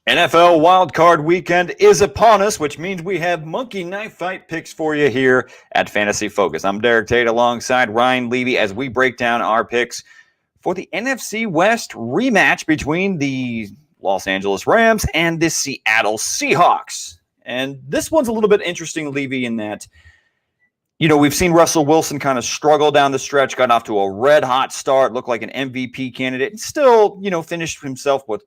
NFL Wildcard Weekend is upon us, which means we have Monkey Knife Fight picks for you here at Fantasy Focus. I'm Derek Tate alongside Ryan Levy as we break down our picks for the NFC West rematch between the Los Angeles Rams and the Seattle Seahawks. And this one's a little bit interesting, Levy, in that, you know, we've seen Russell Wilson kind of struggle down the stretch, got off to a red-hot start, looked like an MVP candidate, and still, you know, finished himself with,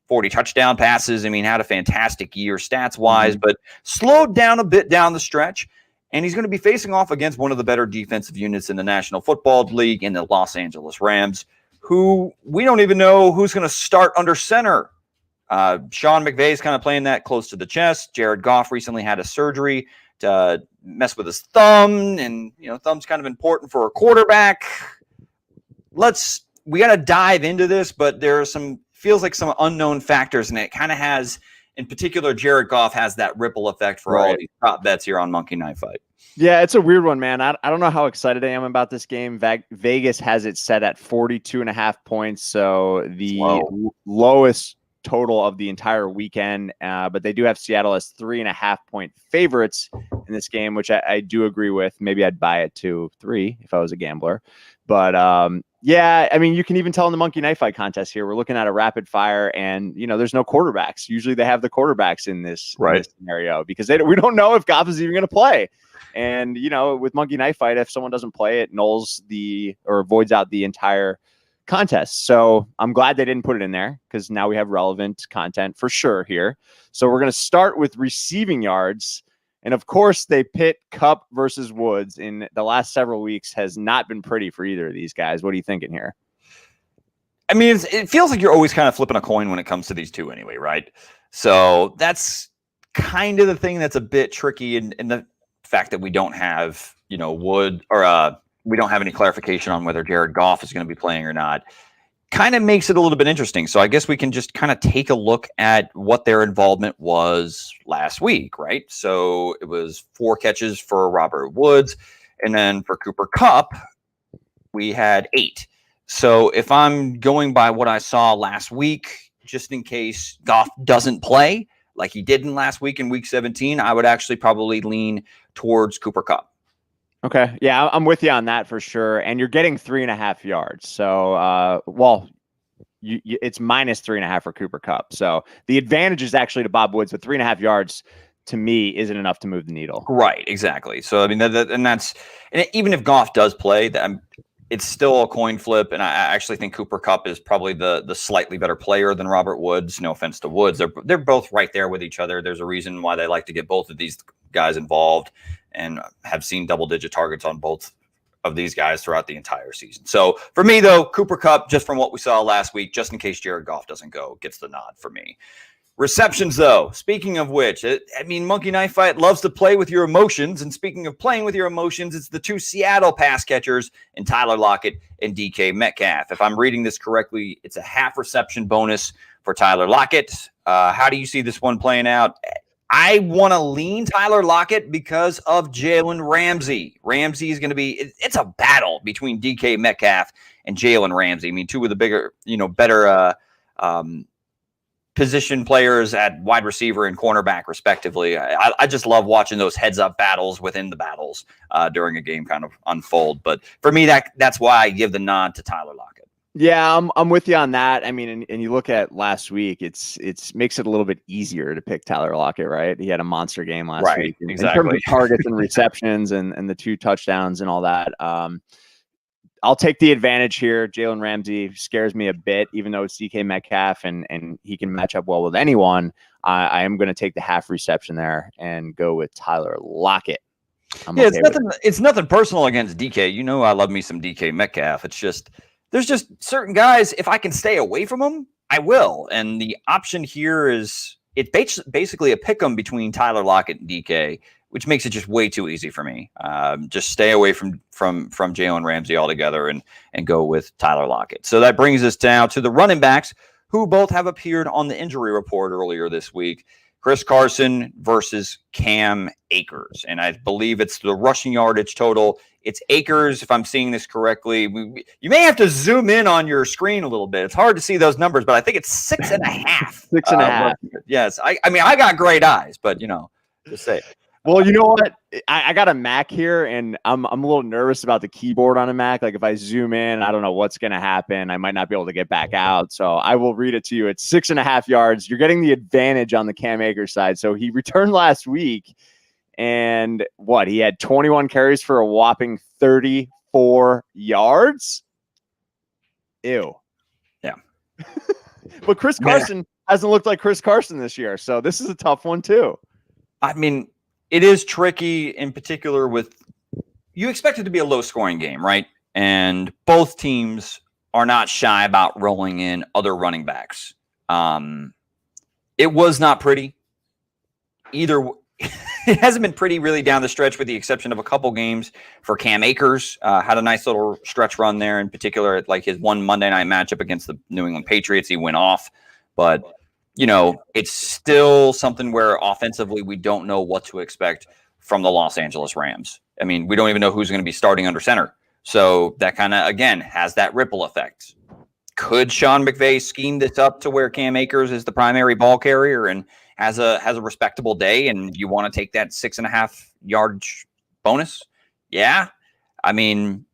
40 touchdown passes. I mean, had a fantastic year stats-wise, but slowed down a bit down the stretch. And he's going to be facing off against one of the better defensive units in the National Football League in the Los Angeles Rams, who we don't even know who's going to start under center. Sean McVay's kind of playing that close to the chest. Jared Goff recently had a surgery to mess with his thumb, and, you know, thumb's kind of important for a quarterback. We got to dive into this, but there are feels like some unknown factors, and it kind of has, in particular, Jared Goff has that ripple effect for all these top bets here on Monkey Knife Fight. Yeah, it's a weird one, man. I don't know how excited I am about this game. Vegas has it set at 42.5 points, so the lowest total of the entire weekend. But they do have Seattle as 3.5-point favorites in this game, which I do agree with. Maybe I'd buy it to 3 if I was a gambler. But yeah, I mean, you can even tell in the Monkey Knife Fight contest here, we're looking at a rapid fire, and, you know, there's no quarterbacks. Usually they have the quarterbacks in this scenario because we don't know if Goff is even going to play. And, you know, with Monkey Knife Fight, if someone doesn't play, it nulls or voids out the entire contest. So I'm glad they didn't put it in there because now we have relevant content for sure here. So we're going to start with receiving yards. And of course, they pit Kupp versus Woods in the last several weeks has not been pretty for either of these guys. What are you thinking here? I mean, it feels like you're always kind of flipping a coin when it comes to these two anyway, right? So that's kind of the thing that's a bit tricky in the fact that we don't have, you know, we don't have any clarification on whether Jared Goff is going to be playing or not. Kind of makes it a little bit interesting. So I guess we can just kind of take a look at what their involvement was last week, right? So it was 4 catches for Robert Woods, and then for Cooper Kupp, we had 8. So if I'm going by what I saw last week, just in case Goff doesn't play like he did in last week in week 17, I would actually probably lean towards Cooper Kupp. Okay. Yeah, I'm with you on that for sure. And you're getting 3.5 yards. So, it's minus 3.5 for Cooper Kupp. So the advantage is actually to Bob Woods, but 3.5 yards to me isn't enough to move the needle. Right. Exactly. So, I mean, and even if Goff does play, it's still a coin flip. And I actually think Cooper Kupp is probably the slightly better player than Robert Woods. No offense to Woods. They're both right there with each other. There's a reason why they like to get both of these guys involved, and have seen double-digit targets on both of these guys throughout the entire season. So for me, though, Cooper Kupp, just from what we saw last week, just in case Jared Goff doesn't go, gets the nod for me. Receptions, though, speaking of which, Monkey Knife Fight loves to play with your emotions. And speaking of playing with your emotions, it's the 2 Seattle pass catchers in Tyler Lockett and DK Metcalf. If I'm reading this correctly, it's a half reception bonus for Tyler Lockett. How do you see this one playing out? I want to lean Tyler Lockett because of Jalen Ramsey. Ramsey is going to be – it's a battle between DK Metcalf and Jalen Ramsey. I mean, 2 of the bigger, better position players at wide receiver and cornerback, respectively. I just love watching those heads-up battles within the battles during a game kind of unfold. But for me, that's why I give the nod to Tyler Lockett. Yeah, I'm with you on that. I mean, and you look at last week, it's makes it a little bit easier to pick Tyler Lockett, right? He had a monster game last week. Exactly. In terms of targets and receptions and the 2 touchdowns and all that. I'll take the advantage here. Jalen Ramsey scares me a bit, even though it's DK Metcalf and he can match up well with anyone. I am going to take the half reception there and go with Tyler Lockett. It's nothing personal against DK. You know I love me some DK Metcalf. It's just there's just certain guys, if I can stay away from them, I will. And the option here is it's basically a pick 'em between Tyler Lockett and DK, which makes it just way too easy for me. Just stay away from Jalen Ramsey altogether and go with Tyler Lockett. So that brings us down to the running backs, who both have appeared on the injury report earlier this week. Chris Carson versus Cam Akers. And I believe it's the rushing yardage total. It's Akers, if I'm seeing this correctly. You may have to zoom in on your screen a little bit. It's hard to see those numbers, but I think it's 6.5. 6.5. Yes. I mean, I got great eyes, but, just say. Well, you know what? I got a Mac here, and I'm a little nervous about the keyboard on a Mac. Like if I zoom in, I don't know what's going to happen. I might not be able to get back out. So I will read it to you. It's 6.5 yards. You're getting the advantage on the Cam Akers side. So he returned last week, and he had 21 carries for a whopping 34 yards. Ew. Yeah. But Chris Carson hasn't looked like Chris Carson this year. So this is a tough one too. I mean, it is tricky in particular you expect it to be a low scoring game, right? And both teams are not shy about rolling in other running backs. It was not pretty either. It hasn't been pretty really down the stretch with the exception of a couple games for Cam Akers. Had a nice little stretch run there in particular, like his one Monday night matchup against the New England Patriots. He went off, but it's still something where offensively we don't know what to expect from the Los Angeles Rams. I mean, we don't even know who's going to be starting under center. So that kind of, again, has that ripple effect. Could Sean McVay scheme this up to where Cam Akers is the primary ball carrier and has a respectable day and you want to take that 6.5 yard bonus? Yeah. I mean,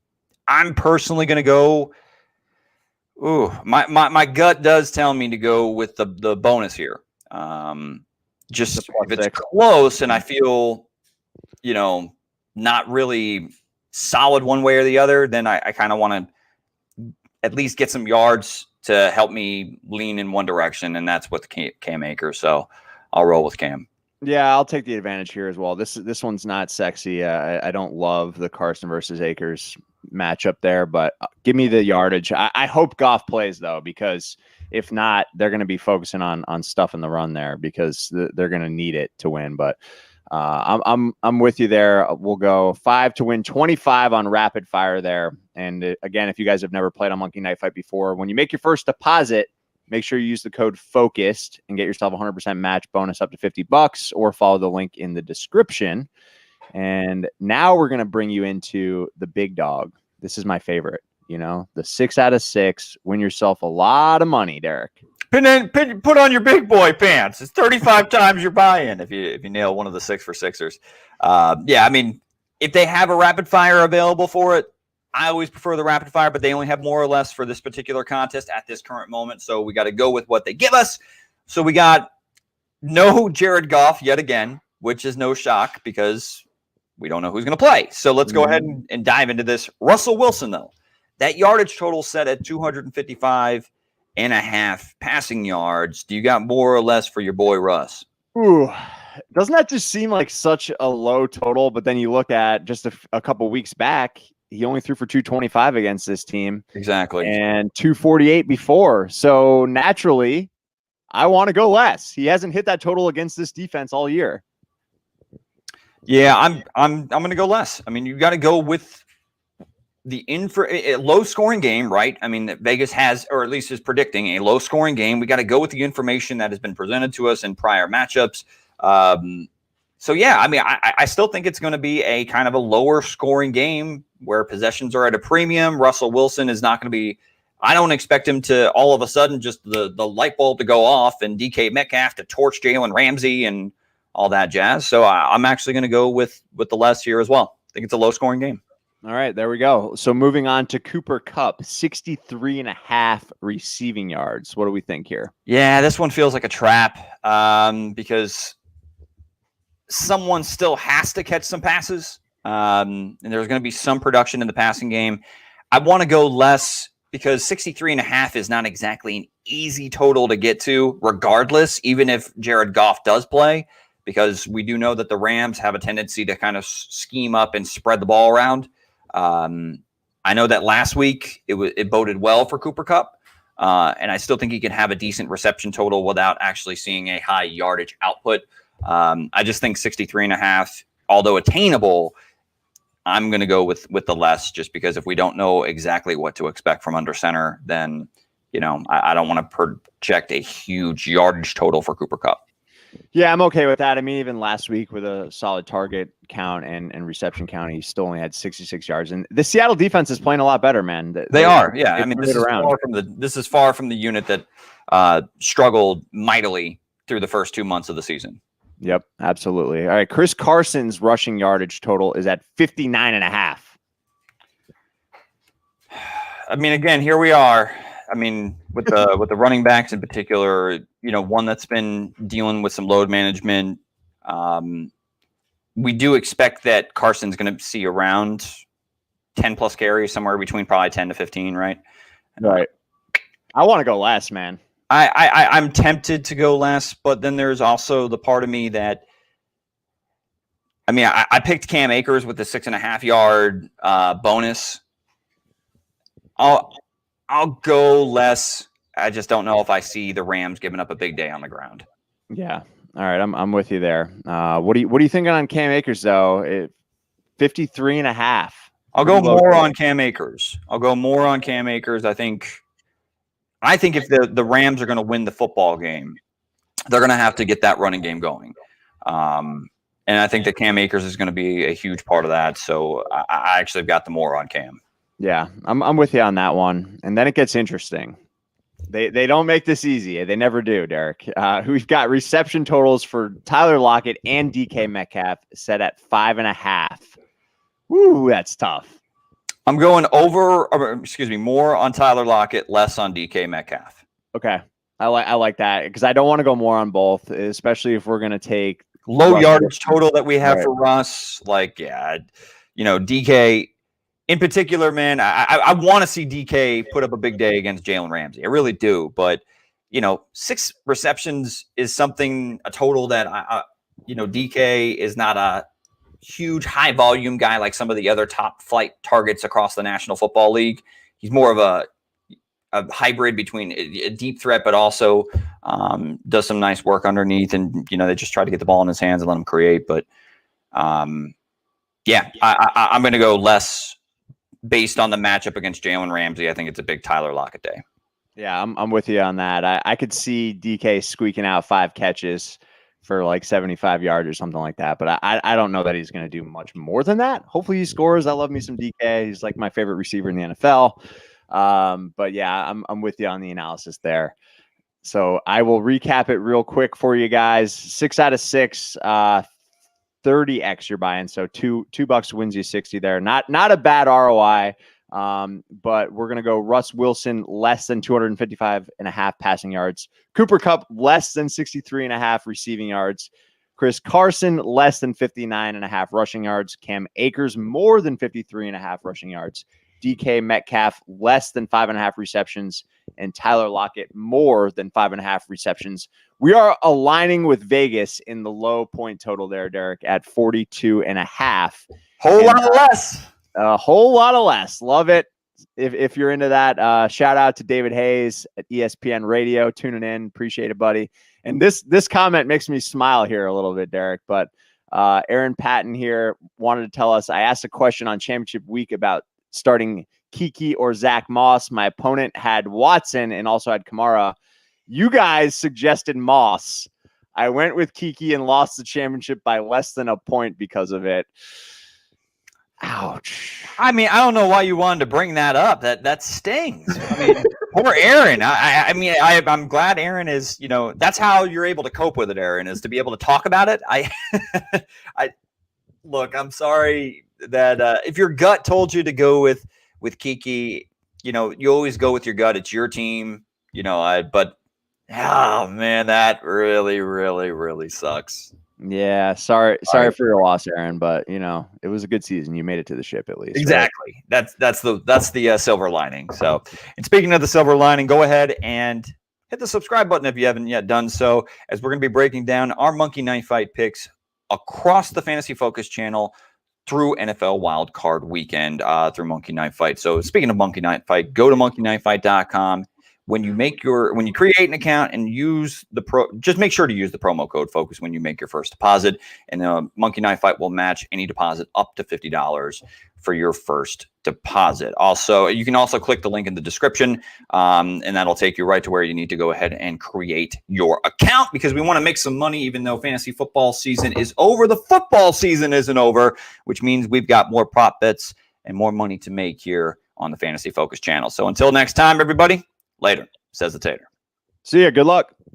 I'm personally going to go. Ooh, my gut does tell me to go with the bonus here. Just if it's close and I feel, not really solid one way or the other, then I kind of want to at least get some yards to help me lean in one direction, and that's with Cam Akers. So I'll roll with Cam. Yeah, I'll take the advantage here as well. This one's not sexy. I don't love the Carson versus Akers matchup there, but give me the yardage. I hope Goff plays though, because if not, they're going to be focusing on stuff in the run there because they're going to need it to win. But I'm with you there. We'll go 5 to win 25 on rapid fire there. And again, if you guys have never played on Monkey Knife Fight before, when you make your first deposit, make sure you use the code FOCUSED and get yourself a 100% match bonus up to $50, or follow the link in the description. And now we're going to bring you into the big dog. This is my favorite, the 6 out of 6, win yourself a lot of money, Derek. Put on your big boy pants. It's 35 times your buy-in if you nail one of the 6 for 6ers. I mean, if they have a rapid fire available for it, I always prefer the rapid fire, but they only have more or less for this particular contest at this current moment. So we got to go with what they give us. So we got no Jared Goff yet again, which is no shock because we don't know who's going to play. So let's go ahead and dive into this. Russell Wilson, though, that yardage total set at 255.5 passing yards. Do you got more or less for your boy Russ? Ooh, doesn't that just seem like such a low total? But then you look at just a couple weeks back, he only threw for 225 against this team. Exactly. And 248 before. So naturally, I want to go less. He hasn't hit that total against this defense all year. Yeah, I'm going to go less. I mean, you got to go with a low scoring game, right? I mean, Vegas has, or at least is predicting a low scoring game. We got to go with the information that has been presented to us in prior matchups. So yeah, I mean, I still think it's going to be a kind of a lower scoring game where possessions are at a premium. Russell Wilson is not going to be, I don't expect him to all of a sudden just the light bulb to go off and DK Metcalf to torch Jalen Ramsey and all that jazz. So I'm actually going to go with the less here as well. I think it's a low scoring game. All right, there we go. So moving on to Cooper Kupp, 63.5 receiving yards. What do we think here? Yeah, this one feels like a trap because someone still has to catch some passes. And there's going to be some production in the passing game. I want to go less because 63.5 is not exactly an easy total to get to, regardless, even if Jared Goff does play, because we do know that the Rams have a tendency to kind of scheme up and spread the ball around. I know that last week it boded well for Cooper Kupp, and I still think he can have a decent reception total without actually seeing a high yardage output. I just think 63.5, although attainable, I'm going to go with the less, just because if we don't know exactly what to expect from under center, then I don't want to project a huge yardage total for Cooper Kupp. Yeah, I'm okay with that. I mean, even last week with a solid target count and reception count, he still only had 66 yards. And the Seattle defense is playing a lot better, man. They are, yeah. I mean, this is far from the unit that struggled mightily through the first 2 months of the season. Yep, absolutely. All right, Chris Carson's rushing yardage total is at 59.5. I mean, again, here we are. I mean, with the running backs in particular, one that's been dealing with some load management. We do expect that Carson's going to see around 10 plus carries, somewhere between probably 10 to 15, right? Right. I want to go less, man. I'm tempted to go less, but then there's also the part of me that, I mean, I picked Cam Akers with the 6.5 yard bonus. I'll go less. I just don't know if I see the Rams giving up a big day on the ground. Yeah. All right. I'm with you there. What do you think on Cam Akers though? 53.5. I'll go more on Cam Akers. I think if the Rams are going to win the football game, they're going to have to get that running game going. And I think that Cam Akers is going to be a huge part of that. So I actually have got the more on Cam. Yeah, I'm with you on that one. And then it gets interesting. They don't make this easy. They never do, Derek. We've got reception totals for Tyler Lockett and DK Metcalf set at 5.5. Woo, that's tough. I'm going more on Tyler Lockett, less on DK Metcalf. Okay. I like that because I don't want to go more on both, especially if we're going to take low yardage total that we have for Russ. Like, yeah, DK in particular, man, I want to see DK put up a big day against Jalen Ramsey. I really do. But, 6 receptions is a total that, DK is not a huge high volume guy like some of the other top flight targets across the National Football League. He's more of a hybrid between a deep threat, but also does some nice work underneath. And, they just try to get the ball in his hands and let him create. But, I'm going to go less based on the matchup against Jalen Ramsey. I think it's a big Tyler Lockett day. Yeah, I'm with you on that. I could see DK squeaking out 5 catches for like 75 yards or something like that. But I don't know that he's going to do much more than that. Hopefully he scores. I love me some DK. He's like my favorite receiver in the NFL. But yeah, I'm with you on the analysis there. So I will recap it real quick for you guys. 6 out of 6, 30x you're buying. So $2 wins you 60 there. Not a bad ROI. But we're going to go Russ Wilson, less than 255.5 passing yards. Cooper Kupp, less than 63.5 receiving yards. Chris Carson, less than 59.5 rushing yards. Cam Akers, more than 53.5 rushing yards. DK Metcalf, less than 5.5 receptions. And Tyler Lockett, more than 5.5 receptions. We are aligning with Vegas in the low point total there, Derek, at 42.5. Whole lot less. A whole lot of less. Love it. If you're into that, shout out to David Hayes at ESPN Radio, tuning in. Appreciate it, buddy. And this comment makes me smile here a little bit, Derek. But Aaron Patton here wanted to tell us, I asked a question on championship week about starting Kiki or Zach Moss. My opponent had Watson and also had Kamara. You guys suggested Moss. I went with Kiki and lost the championship by less than a point because of it. Ouch. I mean, I don't know why you wanted to bring that up. That stings. I mean, poor Aaron. I'm glad Aaron is, that's how you're able to cope with it, Aaron, is to be able to talk about it. Look, I'm sorry that if your gut told you to go with Kiki, you always go with your gut. It's your team, but oh man, that really, really, really sucks. Yeah, sorry for your loss, Aaron, but it was a good season. You made it to the ship at least. Exactly. Right? That's the silver lining. So, and speaking of the silver lining, go ahead and hit the subscribe button if you haven't yet done so, as we're going to be breaking down our Monkey Knife Fight picks across the Fantasy Focus channel through NFL Wildcard Weekend through Monkey Knife Fight. So, speaking of Monkey Knife Fight, go to monkeyknifefight.com. when you create an account and use just make sure to use the promo code FOCUS when you make your first deposit, and the Monkey Knife Fight will match any deposit up to $50 for your first deposit. Also, you can also click the link in the description, and that'll take you right to where you need to go ahead and create your account, because we want to make some money even though fantasy football season is over. The football season isn't over, which means we've got more prop bets and more money to make here on the Fantasy Focus channel. So until next time, everybody, later, says the Tater. See ya. Good luck.